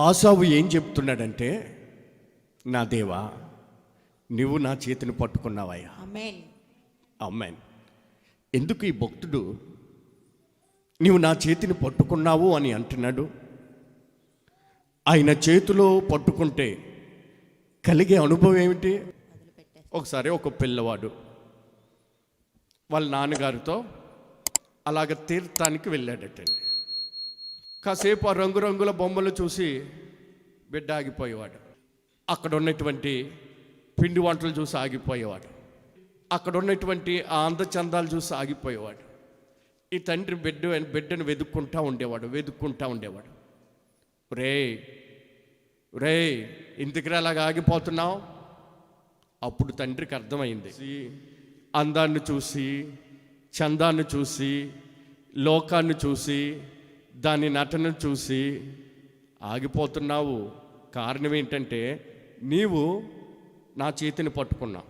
ఆసావు ఏం చెప్తున్నాడంటే, నా దేవా నువ్వు నా చేతిని పట్టుకున్నావయ్యా. ఆమేన్. ఆమేన్. ఎందుకు ఈ భక్తుడు నీవు నా చేతిని పట్టుకున్నావు అని అంటున్నాడు? ఆయన చేతిలో పట్టుకుంటే కలిగే అనుభవం ఏమిటి? ఒకసారి ఒక పిల్లవాడు వాళ్ళ నాన్నగారితో అలాగ తీర్థానికి వెళ్ళాడటండి. కాసేపు ఆ రంగురంగుల బొమ్మలు చూసి బిడ్డ ఆగిపోయేవాడు. అక్కడ ఉన్నటువంటి పిండి వంటలు చూసి ఆగిపోయేవాడు. అక్కడ ఉన్నటువంటి ఆ అందచందాలు చూసి ఆగిపోయేవాడు. ఈ తండ్రి బిడ్డను వెతుక్కుంటూ ఉండేవాడు. రే ఇంటికి అలాగా ఆగిపోతున్నావు? అప్పుడు తండ్రికి అర్థమైంది. అందాన్ని చూసి, చందాన్ని చూసి, లోకాన్ని చూసి, దాని నటనను చూసి ఆగిపోతున్నావు. కారణం ఏంటంటే నీవు నా చేతిని పట్టుకున్నావు.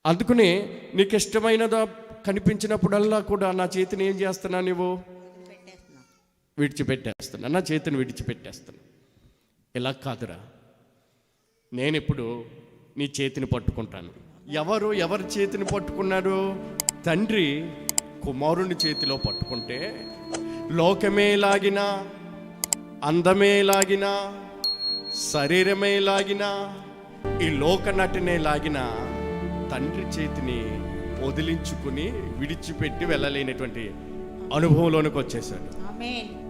అందుకని నీకు ఇష్టమైనదో కనిపించినప్పుడల్లా కూడా నా చేతిని ఏం చేస్తున్నా? నువ్వు విడిచిపెట్టేస్తున్నా. నా చేతిని విడిచిపెట్టేస్తున్నా. ఇలా కాదురా, నేను ఇప్పుడు నీ చేతిని పట్టుకుంటాను. ఎవరి చేతిని పట్టుకున్నాడు? తండ్రి కుమారుని చేతిలో పట్టుకుంటే లోకమే లాగినా, అందమే లాగినా, శరీరమే లాగినా, ఈ లోక నటనే లాగినా తండ్రి చేతిని వదిలించుకుని విడిచిపెట్టి వెళ్ళలేనటువంటి అనుభవంలోనికి వచ్చేసాడు. ఆమేన్.